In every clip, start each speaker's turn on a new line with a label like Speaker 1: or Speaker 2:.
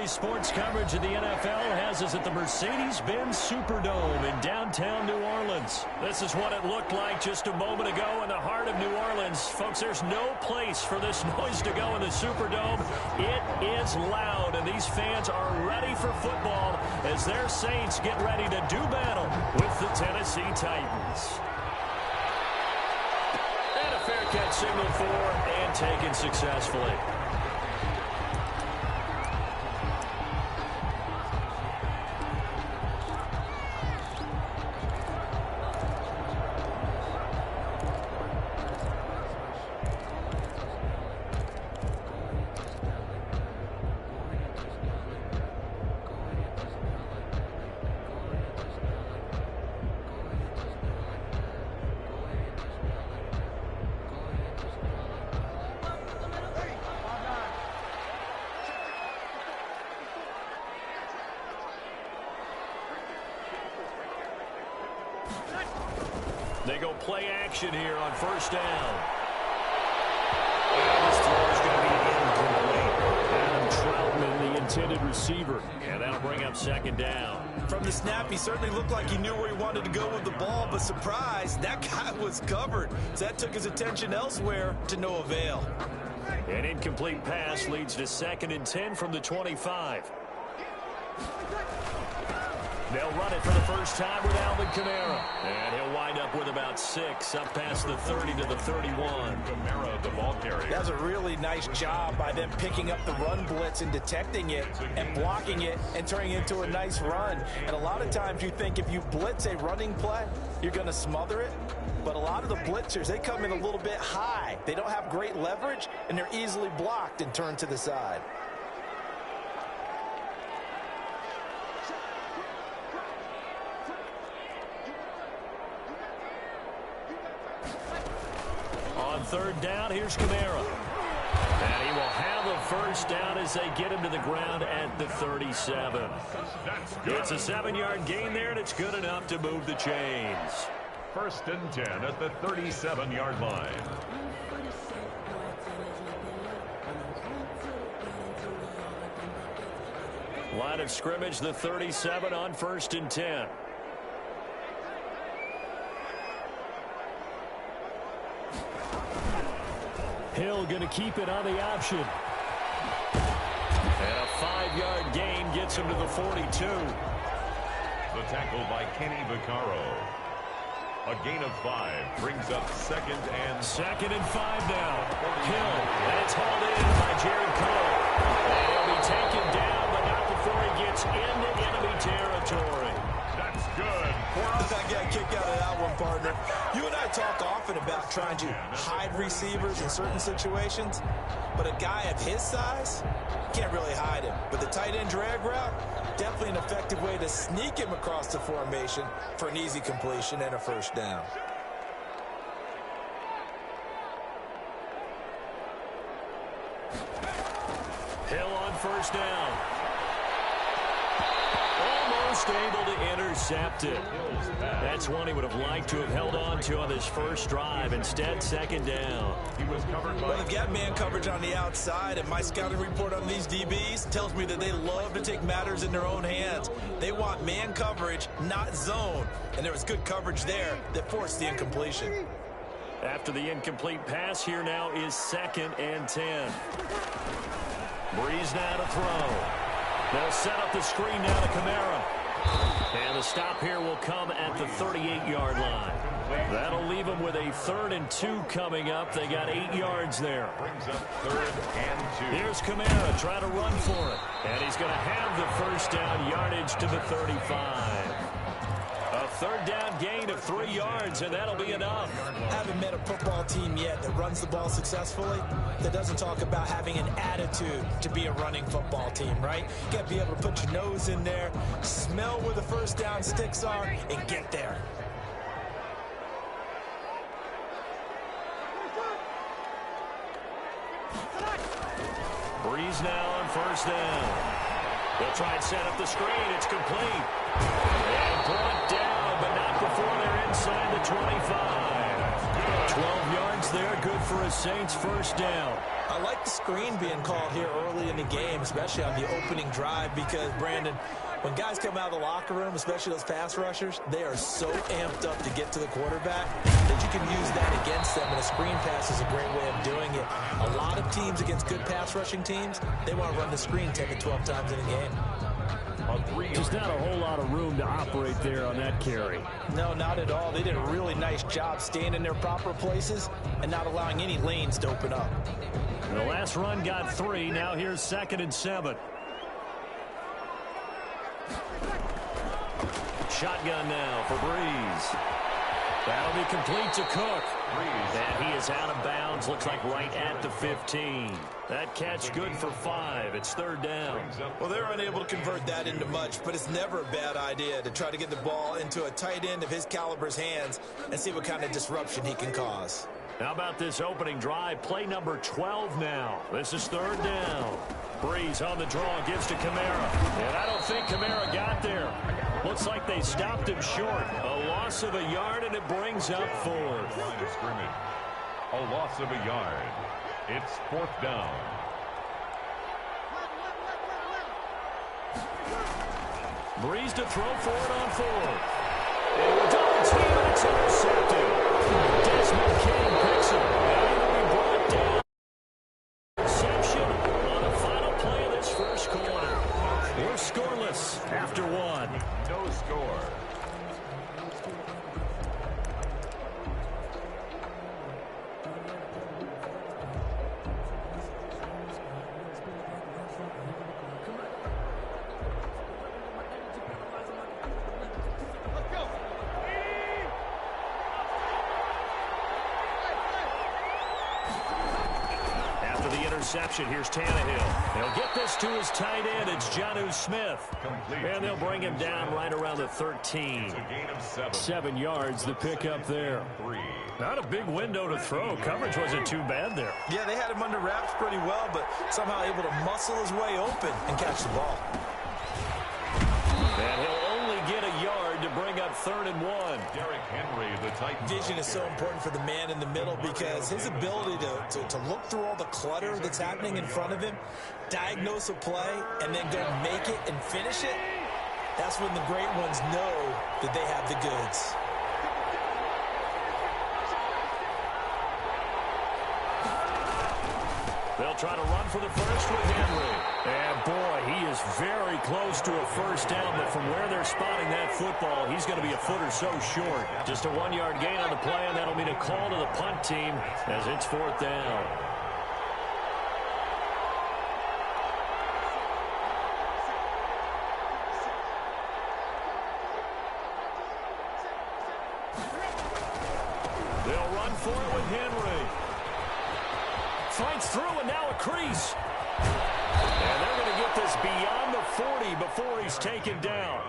Speaker 1: Today's sports coverage of the NFL has us at the Mercedes-Benz Superdome in downtown New Orleans. This is what it looked like just a moment ago in the heart of New Orleans. Folks, there's no place for this noise to go in the Superdome. It is loud, and these fans are ready for football as their Saints get ready to do battle with the Tennessee Titans. And a fair catch signal for and taken successfully. They go play action here on first down. And this throw is going to be incomplete. Adam Troutman, the intended receiver. And that'll bring up second down.
Speaker 2: From the snap, he certainly looked like he knew where he wanted to go with the ball, but surprise, that guy was covered. So that took his attention elsewhere to no avail.
Speaker 1: An incomplete pass leads to 2nd and 10 from the 25. They'll run it for the first time with Alvin Kamara. And he'll wind up with about 6, up past the 30 to the 31.
Speaker 3: Kamara, the ball carrier.
Speaker 2: That's a really nice job by them picking up the run blitz and detecting it and blocking it and turning it into a nice run. And a lot of times you think if you blitz a running play, you're going to smother it. But a lot of the blitzers, they come in a little bit high. They don't have great leverage, and they're easily blocked and turned to the side.
Speaker 1: On third down, here's Kamara. And he will have a first down as they get him to the ground at the 37. It's a 7-yard gain there, and it's good enough to move the chains.
Speaker 3: 1st and 10 at the 37-yard line.
Speaker 1: Line of scrimmage, the 37 on 1st and 10. Hill going to keep it on the option. And a 5-yard gain gets him to the 42.
Speaker 3: The tackle by Kenny Vaccaro. A gain of 5 brings up 2nd and
Speaker 1: 5 now. Hill, and it's hauled in by Jared Cole. And he'll be taken down, but not before he gets into enemy territory.
Speaker 3: That's good.
Speaker 2: I got a kick out of that one, partner. You and I talk often about trying to hide receivers in certain situations, but a guy of his size can't really hide him. But the tight end drag route, definitely an effective way to sneak him across the formation for an easy completion and a first down.
Speaker 1: Hill on first down. Almost able to intercept it. That's one he would have liked to have held on to on this first drive. Instead, 2nd down.
Speaker 3: he was covered by...
Speaker 2: Well, they've got man coverage on the outside, and my scouting report on these DBs tells me that they love to take matters in their own hands. They want man coverage, not zone. And there was good coverage there that forced the incompletion.
Speaker 1: After the incomplete pass, here now is 2nd and 10. Breeze now to throw. They'll set up the screen now to Kamara. And the stop here will come at the 38-yard line. That'll leave them with a 3rd and 2 coming up. They got 8 yards there.
Speaker 3: Brings up 3rd and 2.
Speaker 1: Here's Kamara trying to run for it. And he's going to have the first down yardage to the 35. A 3rd down gain of 3 yards, and that'll be enough.
Speaker 2: Haven't met a football team yet that runs the ball successfully, that doesn't talk about having an attitude to be a running football team, right? You got to be able to put your nose in there, smell where the first down sticks are, and get there.
Speaker 1: Breeze now on first down. They'll try and set up the screen. It's complete. And brought down, but not before they're inside the 25. 12 yards there, good for a Saints first down.
Speaker 2: I I like the screen being called here early in the game, especially on the opening drive, because, Brandon, when guys come out of the locker room, especially those pass rushers, they are so amped up to get to the quarterback that you can use that against them, and a screen pass is a great way of doing it. A lot of teams against good pass rushing teams, they want to run the screen 10 to 12 times in a game.
Speaker 1: Just not a whole lot of room to operate there on that carry.
Speaker 2: No, not at all. They did a really nice job staying in their proper places and not allowing any lanes to open up.
Speaker 1: The last run got 3. Now here's 2nd and 7. Shotgun now for Breeze. That'll be complete to Cook. And he is out of bounds. Looks like right at the 15. That catch good for 5. It's 3rd down.
Speaker 2: Well, they're unable to convert that into much, but it's never a bad idea to try to get the ball into a tight end of his caliber's hands and see what kind of disruption he can cause.
Speaker 1: How about this opening drive? Play number 12 now. This is 3rd down. Breeze on the draw, gives to Kamara. And I don't think Kamara got there. Looks like they stopped him short. A loss of a yard, and it brings up 4th.
Speaker 3: Line of scrimmage. A loss of a yard. It's 4th down.
Speaker 1: Breeze to throw for it on 4th. And double team, and it's intercepted. Desmond King picks him. And he'll be brought down. Reception on the final play of this first quarter. We're scoreless after 1.
Speaker 3: No score.
Speaker 1: Interception. Here's Tannehill. They'll get this to his tight end. It's Jonnu Smith.
Speaker 3: Complete.
Speaker 1: And they'll bring him down right around the 13.
Speaker 3: It's a gain of 7.
Speaker 1: 7 yards the pick up there.
Speaker 3: 3.
Speaker 1: Not a big window to throw. Coverage wasn't too bad there.
Speaker 2: Yeah, they had him under wraps pretty well, but somehow able to muscle his way open and catch the ball.
Speaker 1: And he'll only get a yard to bring up 3rd and 1.
Speaker 3: Derrick Henry, the Titans.
Speaker 2: Vision is so important for the man in the middle because his ability to look through all the clutter that's happening in front of him, diagnose a play, and then go make it and finish it, that's when the great ones know that they have the goods.
Speaker 1: They'll try to run for the first with Henry. And, boy, he is very close to a first down, but from where they're spotting that football, he's going to be a foot or so short. Just a 1-yard gain on the play, and that'll mean a call to the punt team as it's 4th down. They'll run for it with Henry. Finds through, and now a crease. And they're going to get this beyond the 40 before he's taken down.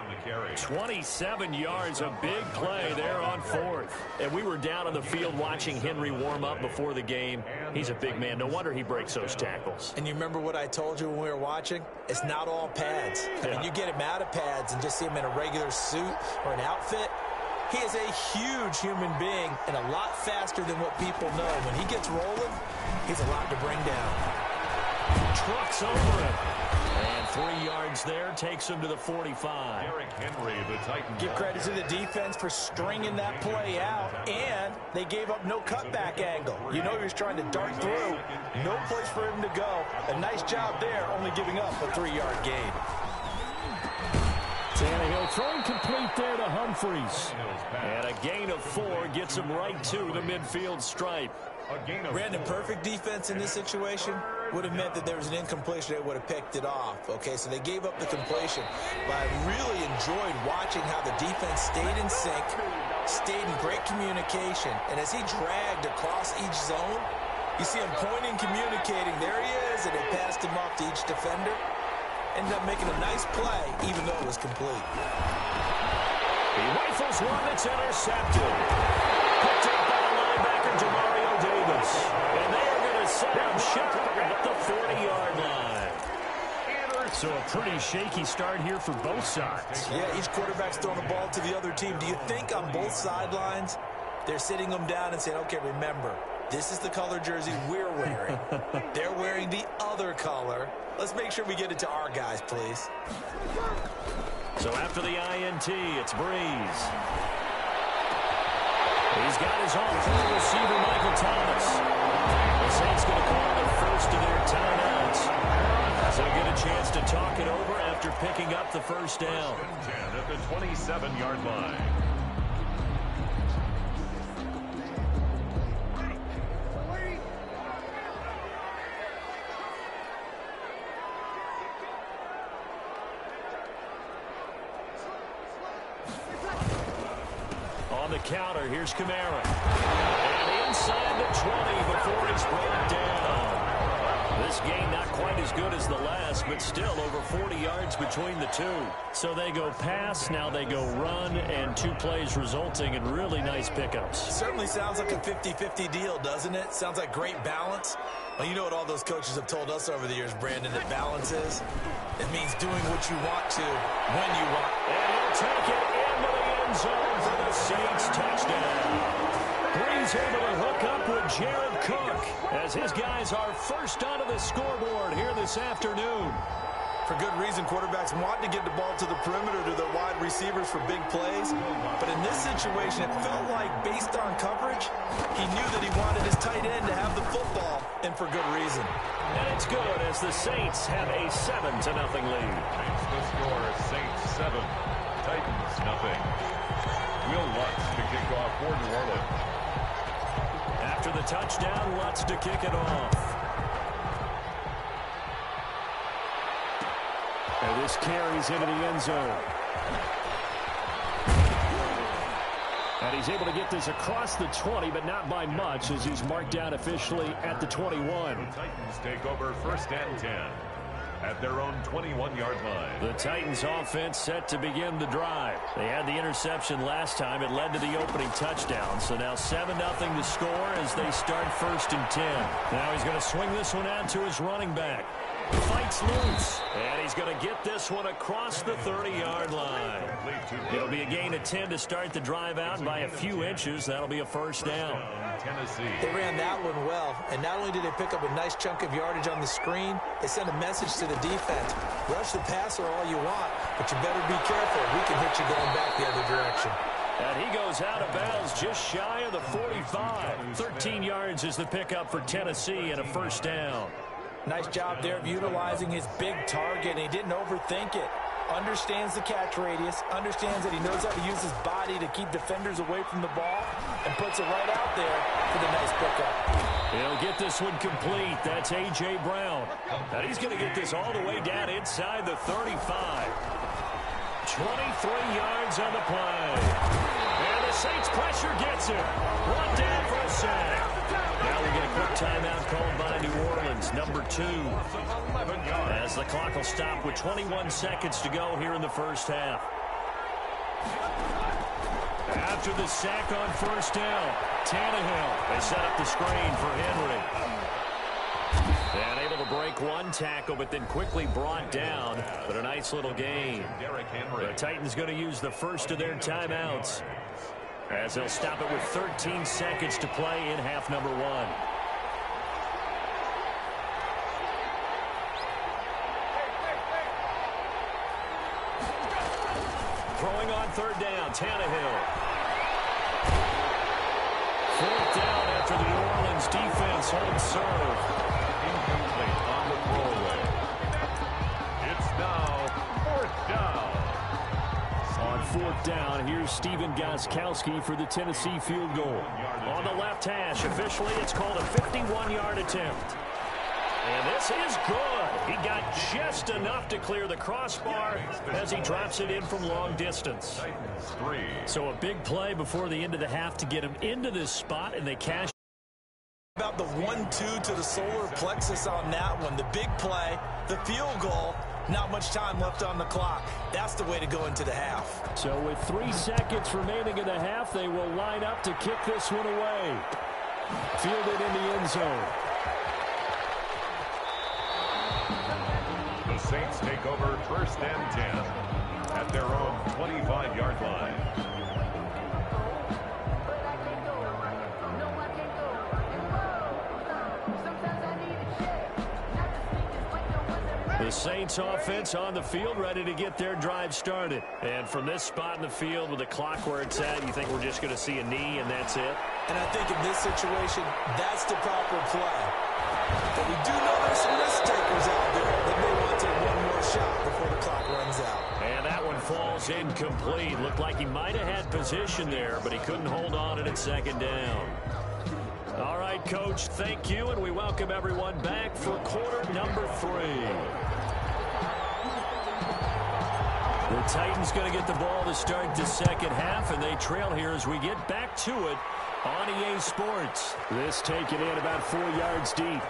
Speaker 1: 27 yards, a big play there on 4th. And we were down on the field watching Henry warm up before the game. He's a big man. No wonder he breaks those tackles.
Speaker 2: And you remember what I told you when we were watching? It's not all pads. I mean, you get him out of pads and just see him in a regular suit or an outfit. He is a huge human being and a lot faster than what people know. When he gets rolling, he's a lot to bring down.
Speaker 1: Trucks over it. And 3 yards there takes him to the 45.
Speaker 3: Derrick Henry, the Titans.
Speaker 2: Give credit to the defense for stringing that play out, and they gave up no cutback angle. You know he was trying to dart through. No place for him to go. A nice job there, only giving up a 3-yard gain.
Speaker 1: Tannehill throwing complete there to Humphries. And a gain of 4 gets him right to the midfield stripe.
Speaker 2: Brandon, perfect defense in this situation would have meant that there was an incompletion that would have picked it off. Okay, so they gave up the completion. But I really enjoyed watching how the defense stayed in sync, stayed in great communication. And as he dragged across each zone, you see him pointing, communicating. There he is, and they passed him off to each defender. Ended up making a nice play, even though it was complete.
Speaker 1: He rifles one that's intercepted. Picked up by the linebacker, Demario Davis. And they are going to set him shut at the 40-yard line. So a pretty shaky start here for both sides.
Speaker 2: Yeah, each quarterback's throwing the ball to the other team. Do you think on both sidelines they're sitting them down and saying, okay, remember, This is the color jersey we're wearing. They're wearing the other color. Let's make sure we get it to our guys, please.
Speaker 1: So after the INT, it's Breeze. He's got his all-pro receiver, Michael Thomas. The Saints going to call the first of their timeouts. So get a chance to talk it over after picking up the first down.
Speaker 3: 10 at the 27-yard line.
Speaker 1: On the counter, here's Kamara. And inside the 20 before he's brought down. This game not quite as good as the last, but still over 40 yards between the two. So they go pass, now they go run, and 2 plays resulting in really nice pickups.
Speaker 2: Certainly sounds like a 50-50 deal, doesn't it? Sounds like great balance. Well, you know what all those coaches have told us over the years, Brandon, that balance is? It means doing what you want to, when you want.
Speaker 1: And he'll take it into the end zone for the Saints touchdown. Breeze able to hook up with Jared Cook as his guys are first onto the scoreboard here this afternoon.
Speaker 2: For good reason, quarterbacks want to get the ball to the perimeter to their wide receivers for big plays. But in this situation, it felt like, based on coverage, he knew that he wanted his tight end to have the football, and for good reason.
Speaker 1: And it's good as the Saints have a 7-0 lead.
Speaker 3: Makes the score Saints 7, Titans nothing. Will Lutz to kick off for New Orleans.
Speaker 1: After the touchdown, Lutz to kick it off. And this carries into the end zone. And he's able to get this across the 20, but not by much, as he's marked down officially at the 21.
Speaker 3: The Titans take over first and 10 at their own 21-yard line.
Speaker 1: The Titans offense set to begin the drive. They had the interception last time. It led to the opening touchdown. So now 7-0 to score as they start first and 10. Now he's going to swing this one out to his running back. Fights loose. And he's going to get this one across the 30-yard line. It'll be a gain of 10 to start the drive out by a few inches. That'll be a first down.
Speaker 3: Tennessee.
Speaker 2: They ran that one well, and not only did they pick up a nice chunk of yardage on the screen, they sent a message to the defense. Rush the passer all you want, but you better be careful. We can hit you going back the other direction.
Speaker 1: And he goes out of bounds just shy of the 45. 13 yards is the pickup for Tennessee and a first down.
Speaker 2: Nice job there of utilizing his big target, and he didn't overthink it. Understands the catch radius, understands that he knows how to use his body to keep defenders away from the ball, and puts it right out there for the nice pickup.
Speaker 1: He'll get this one complete. That's A.J. Brown. And he's going to get this all the way down inside the 35. 23 yards on the play. And the Saints pressure gets him. One down for a sack. Now we get a quick timeout called by New Orleans, number 2. As the clock will stop with 21 seconds to go here in the first half. After the sack on first down, Tannehill. They set up the screen for Henry. And able to break one tackle, but then quickly brought down. But a nice little gain. The Titans going to use the first of their timeouts, as they'll stop it with 13 seconds to play in half number 1. Throwing on third down, Tannehill. Fourth down after the New Orleans defense holds serve.
Speaker 3: Incomplete on the throwaway. It's now fourth down.
Speaker 1: On fourth down, here's Stephen Gostkowski for the Tennessee field goal. On the left hash, officially it's called a 51-yard attempt. And this is good. He got just enough to clear the crossbar as he drops it in from long distance.
Speaker 3: Titans 3.
Speaker 1: So a big play before the end of the half to get him into this spot, and they cash.
Speaker 2: About the 1-2 to the solar plexus on that one. The big play, the field goal, not much time left on the clock. That's the way to go into the half.
Speaker 1: So with 3 seconds remaining in the half, they will line up to kick this one away. Fielded in the end zone.
Speaker 3: The Saints take over first and 10 at their own 25-yard line.
Speaker 1: The Saints offense on the field, ready to get their drive started. And from this spot in the field with the clock where it's at, you think we're just going to see a knee and that's it?
Speaker 2: And I think in this situation, that's the proper play. But we do know there's some risk takers out there that may want to take one more shot before the clock runs out.
Speaker 1: And that one falls incomplete. Looked like he might have had position there, but he couldn't hold on at second down. All right, Coach, thank you, and we welcome everyone back for quarter number 3. The Titans going to get the ball to start the second half, and they trail here as we get back to it on EA Sports. This taken in about 4 yards deep.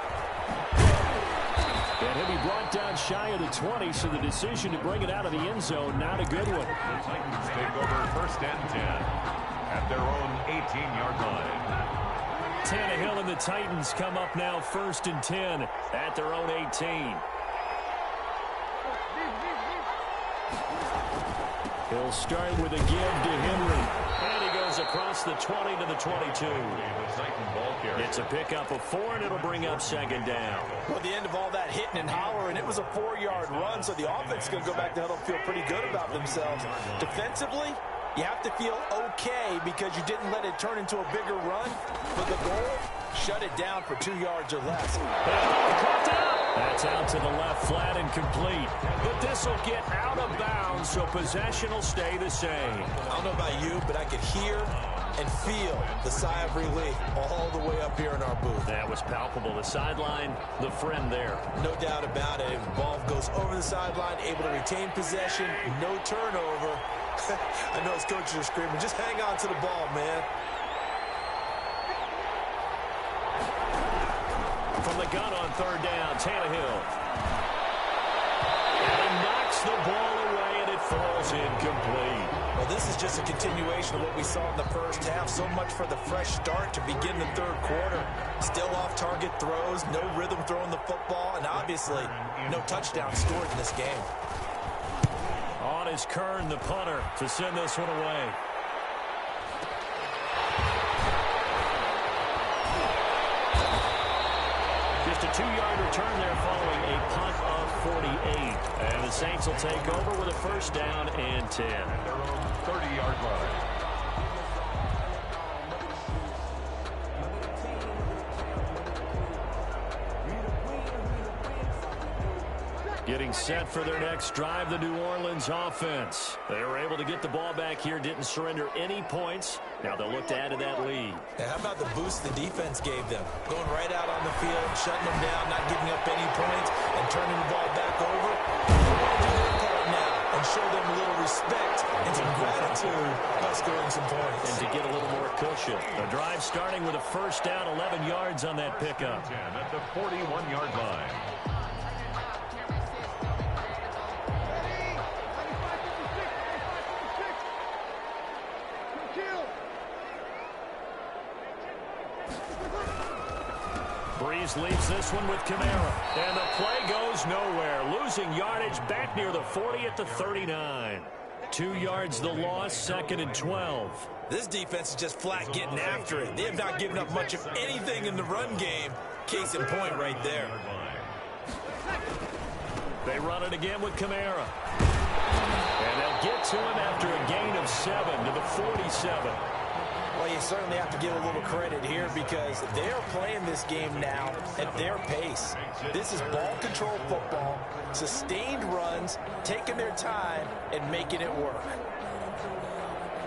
Speaker 1: And he'll be brought down shy of the 20, so the decision to bring it out of the end zone, not a good one.
Speaker 3: The Titans take over first and 10 at their own 18-yard line.
Speaker 1: Tannehill and the Titans come up now first and 10 at their own 18. He'll start with a give to Henry. And he goes across the 20 to the 22. It's a pickup of 4, and it'll bring up second down.
Speaker 2: Well, the end of all that hitting and hollering, it was a 4-yard run, so the offense is going to go back to huddle and feel pretty good about themselves. Defensively, you have to feel okay because you didn't let it turn into a bigger run. But the goal, shut it down for 2 yards or less.
Speaker 1: That's out to the left, flat and complete. But this will get out of bounds, so possession will stay the same.
Speaker 2: I don't know about you, but I could hear and feel the sigh of relief all the way up here in our booth.
Speaker 1: That was palpable. The sideline, the friend there.
Speaker 2: No doubt about it. If the ball goes over the sideline, able to retain possession, no turnover. I know his coaches are screaming, just hang on to the ball, man.
Speaker 1: From the gun on third down, Tannehill. And he knocks the ball away, and it falls incomplete.
Speaker 2: Well, this is just a continuation of what we saw in the first half. So much for the fresh start to begin the third quarter. Still off-target throws, no rhythm throwing the football, and obviously no touchdown scored in this game.
Speaker 1: On is Kern, the punter, to send this one away. Just a 2-yard return there following a punt of 48. And the Saints will take over with a first down and 10.
Speaker 3: At their own 30-yard line.
Speaker 1: Getting set for their next drive, the New Orleans offense. They were able to get the ball back here, didn't surrender any points. Now they'll look to add to that lead.
Speaker 2: How about the boost the defense gave them? Going right out on the field, shutting them down, not giving up any points, and turning the ball back over. They want to do their part now and show them a little respect and some gratitude by scoring some points.
Speaker 1: And to get a little more cushion. The drive starting with a first down, 11 yards on that pickup.
Speaker 3: 10 at the 41-yard line.
Speaker 1: Breeze leaves this one with Kamara. And the play goes nowhere. Losing yardage back near the 40 at the 39. 2 yards the loss, second and 12.
Speaker 2: This defense is just flat getting after it. They have not given up much of anything in the run game. Case in point right there.
Speaker 1: They run it again with Kamara. And they'll get to him after a gain of 7 to the 47.
Speaker 2: Well, you certainly have to give a little credit here because they are playing this game now at their pace. This is ball control football, sustained runs, taking their time, and making it work.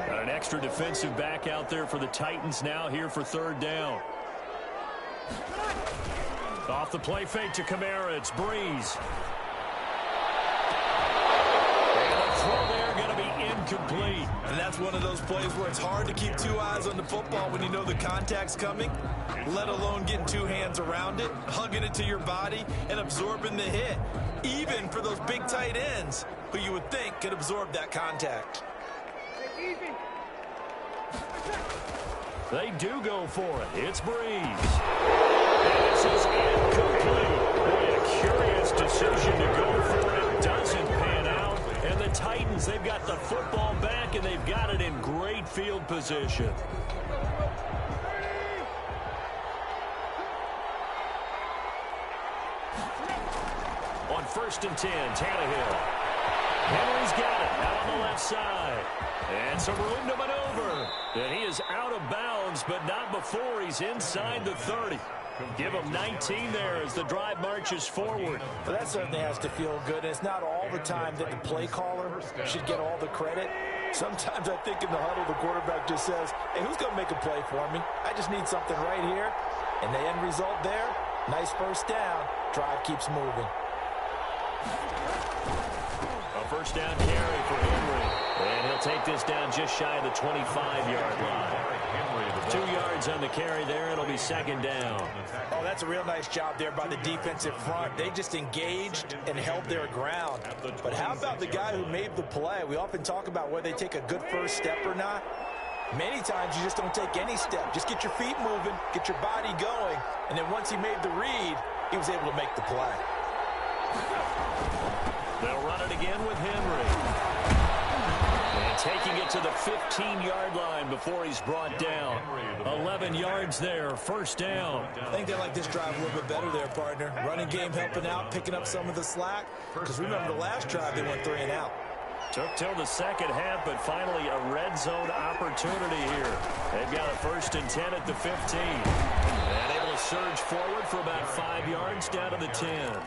Speaker 1: Got an extra defensive back out there for the Titans now here for third down. Off the play fake to Kamara, it's Breeze. Throw there going to be incomplete.
Speaker 2: And that's one of those plays where it's hard to keep 2 eyes on the football when you know the contact's coming, let alone getting 2 hands around it, hugging it to your body, and absorbing the hit, even for those big tight ends who you would think could absorb that contact.
Speaker 1: They do go for it. It's Breeze. And this is incomplete. Boy, a curious decision to go for it. Doesn't pan out. And the Titans, they've got the football back, and they've got it in great field position. On first first and 10. Tannehill. Henry's got it out on the left side. And some room to maneuver. And he is out of bounds, but not before he's inside the 30. Give him 19 there as the drive marches forward.
Speaker 2: Well, that certainly has to feel good. It's not all the time that the play caller should get all the credit. Sometimes I think in the huddle, the quarterback just says, hey, who's going to make a play for me? I just need something right here. And the end result there, nice first down. Drive keeps moving.
Speaker 1: A first down carry for Henry. And he'll take this down just shy of the 25-yard line. 2 yards on the carry there. It'll be second down.
Speaker 2: Oh, that's a real nice job there by the defensive front. They just engaged and held their ground. But how about the guy who made the play? We often talk about whether they take a good first step or not. Many times you just don't take any step. Just get your feet moving, get your body going, and then once he made the read, he was able to make the play.
Speaker 1: They'll run it again with Henry. And taking it to the 15-yard line before he's brought down. 11 yards there, first down.
Speaker 2: I think they like this drive a little bit better there, partner. Running game helping out, picking up some of the slack. Because remember the last drive, they went 3 and out.
Speaker 1: Took till the second half, but finally a red zone opportunity here. They've got a first and 10 at the 15. And able to surge forward for about 5 yards down to the 10.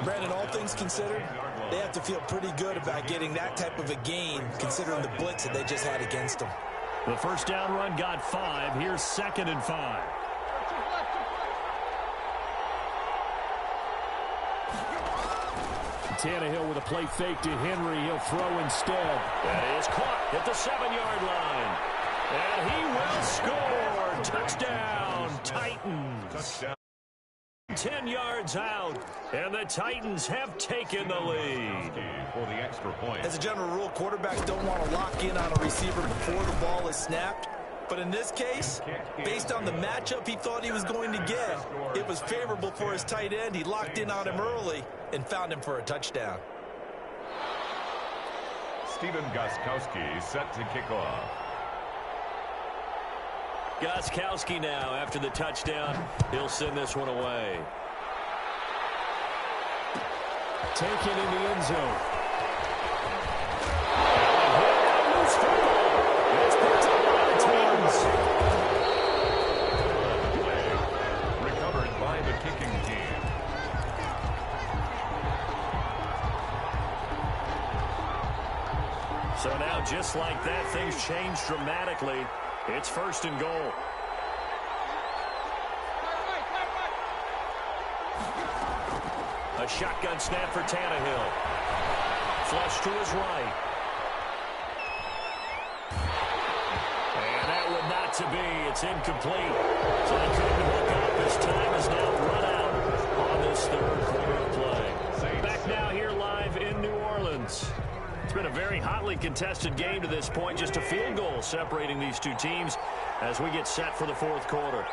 Speaker 2: Brandon, all things considered, they have to feel pretty good about getting that type of a gain, considering the blitz that they just had against them.
Speaker 1: The first down run got 5. Here's second and 5. Tannehill with a play fake to Henry. He'll throw instead. That is caught at the 7-yard line. And he will score. Touchdown, Titans. Touchdown. 10 yards out, and the Titans have taken the lead.
Speaker 3: For the extra point.
Speaker 2: As a general rule, quarterbacks don't want to lock in on a receiver before the ball is snapped. But in this case, based on the matchup he thought he was going to get, it was favorable for his tight end. He locked in on him early and found him for a touchdown.
Speaker 3: Stephen Gostkowski set to kick off.
Speaker 1: Gostkowski now after the touchdown. He'll send this one away. Taken in the end zone. It's picked up by the Titans.
Speaker 3: Recovered by the kicking team.
Speaker 1: So now, just like that, things change dramatically. It's first and goal. A shotgun snap for Tannehill. Flush to his right. And that would not to be. It's incomplete. So they couldn't hook up. His time is now run out on this third quarter of play. Back now here live in New Orleans. It's been a very hotly contested game to this point. Just a field goal separating these two teams as we get set for the fourth quarter.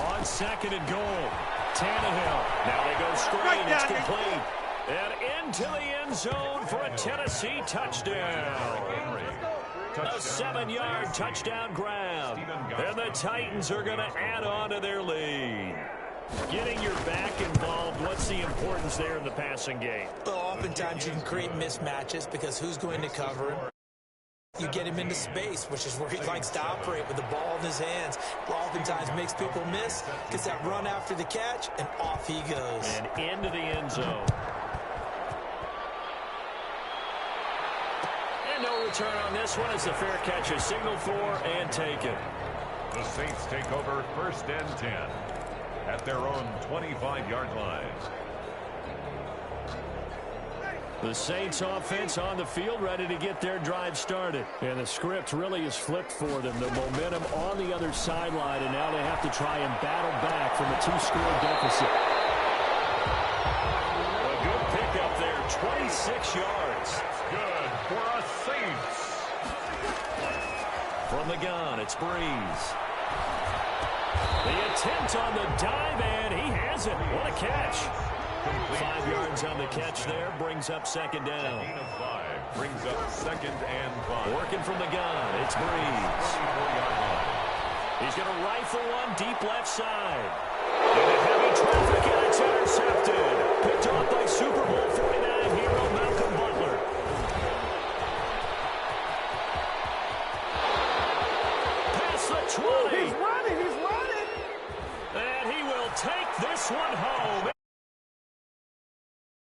Speaker 1: On second and goal, Tannehill. Now they go straight. It's complete. And into the end zone for a Tennessee touchdown. A 7-yard touchdown grab. And the Titans are going to add on to their lead. Getting your back involved, what's the importance there in the passing game?
Speaker 2: Well, oftentimes you can create mismatches because who's going to cover him? You get him into space, which is where he likes to operate with the ball in his hands. Oftentimes makes people miss, gets that run after the catch, and off he goes.
Speaker 1: And into the end zone. No return on this one as the fair catch is signaled for and taken.
Speaker 3: The Saints take over first and 10 at their own 25-yard line.
Speaker 1: The Saints offense on the field ready to get their drive started. And the script really is flipped for them. The momentum on the other sideline, and now they have to try and battle back from a 2-score deficit. A good pickup there, 26 yards.
Speaker 3: Good for us Saints.
Speaker 1: From the gun, it's Breeze. The attempt on the dive, and he has it. What a catch.
Speaker 3: Complete.
Speaker 1: 5 yards on the catch there, brings up second down.
Speaker 3: Gain of 5 brings up second and 5.
Speaker 1: Working from the gun, it's Breeze.
Speaker 3: 24-yard line.
Speaker 1: He's going to rifle one deep left side. Into heavy traffic, and it's intercepted. Picked off by Super Bowl 49 hero Malcolm Butler. Past the 20.
Speaker 2: He's running.
Speaker 1: And he will take this one home.